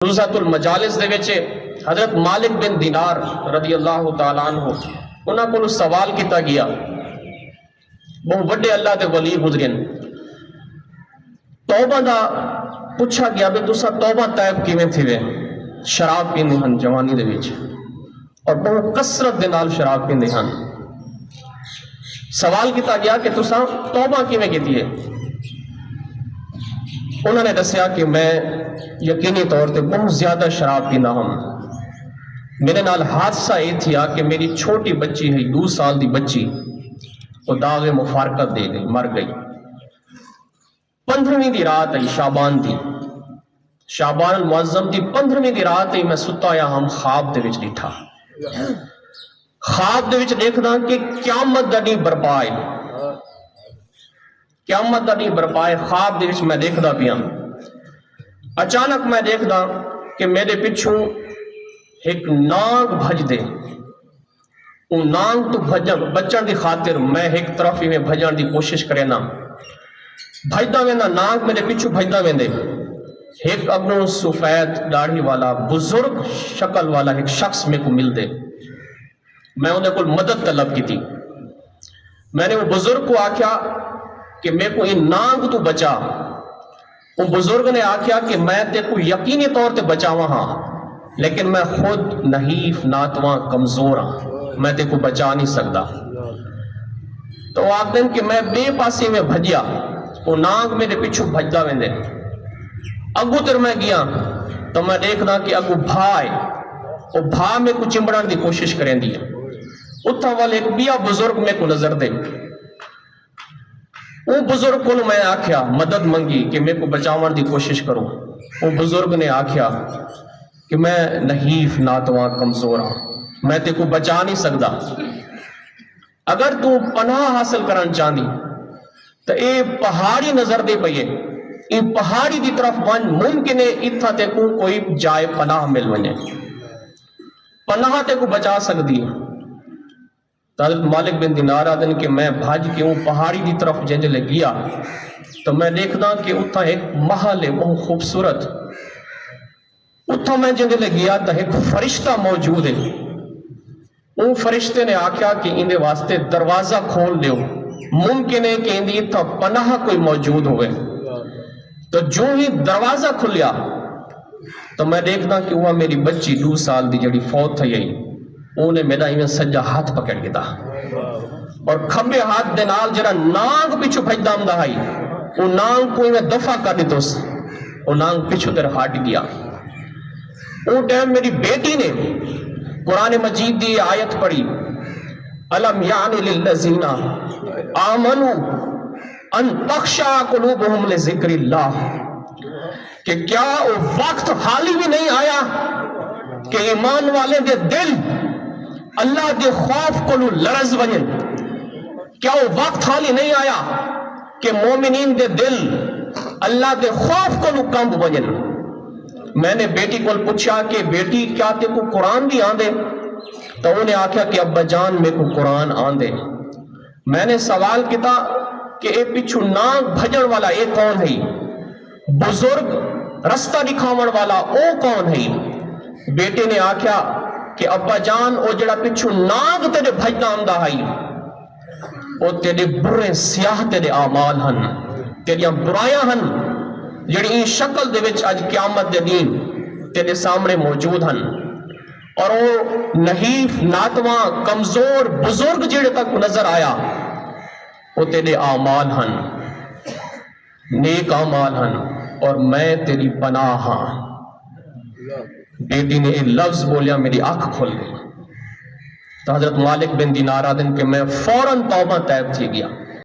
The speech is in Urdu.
روزۃ المجالس دے وچ حضرت مالک بن دینار رضی اللہ تعالیٰ عنہ انہاں کو سوال کیتا گیا، بہت بڑے اللہ دے ولی گزرے، توبہ دا پوچھا گیا بھی تسا توبہ طیب کیویں تھیوے؟ شراب پیندے ہن جوانی دے وچ اور بہت کثرت دے نال شراب پیندے ہن۔ سوال کیتا گیا کہ تسا توبہ کیویں کیتی ہے؟ انہوں نے دسیا کہ میں یقینی طور تے بہت زیادہ شراب پیندا ہوں۔ میرے نال حادثہ یہ تھیا کہ میری چھوٹی بچی ہے 2 سال دی بچی، وہ داغ مفارقت دے گئی، مر گئی۔ 15ویں دی رات ہے شعبان دی، شعبان المعظم دی 15ویں دی رات ہے، میں ستا یا ہم خواب دے وچ ڈٹھا، خواب دے وچ دیکھدا کہ قیامت دا دن برپا ہے، قیامت دا دن برپا ہے۔ خواب دے وچ میں دیکھدا پیا، اچانک میں دیکھدا کہ میرے پچھوں ایک نانگ بھج دے، وہ نانگ تو بچن دی خاطر میں ایک طرف ہی میں بھجن دی کوشش کرے نا، بھجدا وینا نانگ میرے پچھوں بھجدا ویندے، ایک اگوں سفید داڑھی والا بزرگ شکل والا ایک شخص میں کو مل دے۔ میں انہیں کو مدد طلب کی تھی، میں نے وہ بزرگ کو آکھیا کہ میں کو ان نانگ تو بچا۔ وہ بزرگ نے آکھیا کہ میں تے کو یقینی طور تے بچاواں ہاں، لیکن میں خود نحیف ناتواں کمزور ہاں، میں تے کو بچا نہیں سکتا۔ تو وہ آکھ دیں کہ میں بے پاسی میں بھجیا، وہ نانگ میرے پیچھو بھجدا ویندے، اگو تر میں گیا تو میں دیکھدا کہ اگو بھا ہے، وہ بھا میں کو چمبڑن دی کوشش کریں دی، اتھا والے ایک بیا بزرگ میں کو نظر دے، وہ بزرگ کو میں آکھیا مدد منگی کہ میں کو بچاون دی کوشش کروں۔ وہ بزرگ نے آکھیا کہ میں نحیف ناتواں کمزور ہاں، میں تے کو بچا نہیں سکتا، اگر تو پناہ حاصل کرن چاہندی تو اے پہاڑی نظر دے پئیے، اے پہاڑی دی طرف ون، ممکن ہے اتھا تے کو کوئی جائے پناہ مل ونے، پناہ تے کو بچا سکتی ہے۔ حضرت مالک بن دینار آدن کہ میں بھاج کے ہوں پہاڑی دی طرف جنجلے گیا تو میں دیکھدا کہ اتھا ایک محل ہے بہت خوبصورت، اتھا میں جنجلے گیا تو ایک فرشتہ موجود ہے، وہ فرشتے نے آکھیا کہ اندے واسطے دروازہ کھول دیو، ممکن ہے کہ اندی اتھا پناہ کوئی موجود ہوئے۔ تو جو ہی دروازہ کھلیا تو میں دیکھدا کہ وہ میری بچی 2 سال دی جڑی فوت تھی یہی، انہیں میرا ایویں سجا ہاتھ پکڑ گیا اور کھبے ہاتھ دے نال جڑا نانگ پیچھو بھجدا ہوندا ہے، وہ نانگ کو ایویں دفع کر دتوس، وہ نانگ پیچھو تر ہٹ گیا۔ وہ ٹائم میری بیٹی نے قرآن مجید دی آیت پڑھی، الم یعن للذین آمنوا ان تخشع قلوبہم لذکر اللہ، کہ کیا وہ وقت حالی بھی نہیں آیا کہ ایمان والے دے دل اللہ دے خوف کو لرز ونن؟ کیا وہ وقت حالی نہیں آیا کہ مومنین دے دل اللہ دے خوف کو کمب ونن؟ میں نے بیٹی کو پوچھا کہ بیٹی کیا تے کو قرآن بھی آندے؟ تو انہیں آکھیا کہ ابا جان میں کو قرآن آندے۔ میں نے سوال کیتا کہ اے پچھو نانگ بھجن والا اے کون ہے؟ بزرگ رستہ دکھاون والا او کون ہے؟ بیٹے نے آکھیا کہ ابا جان او جڑا پچھو نانگ تیرے بھجنا آمدہ ہے، او تیرے برے سیاہ تیرے آمال ہن، تیریاں برایاں ہن جڑی این شکل دے وچ آج قیامت دے دین تیرے سامنے موجود ہن، اور او نحیف ناتواں کمزور بزرگ جڑے تک نظر آیا، وہ تیرے آمال ہن، نیک آمال ہن، اور میں تیری پناہ ہاں۔ بیٹی نے ایک لفظ بولیا، میری آنکھ کھل گئی۔ تو حضرت مالک بن دینار آدن کہ میں فوراً توبہ طیب تھی گیا۔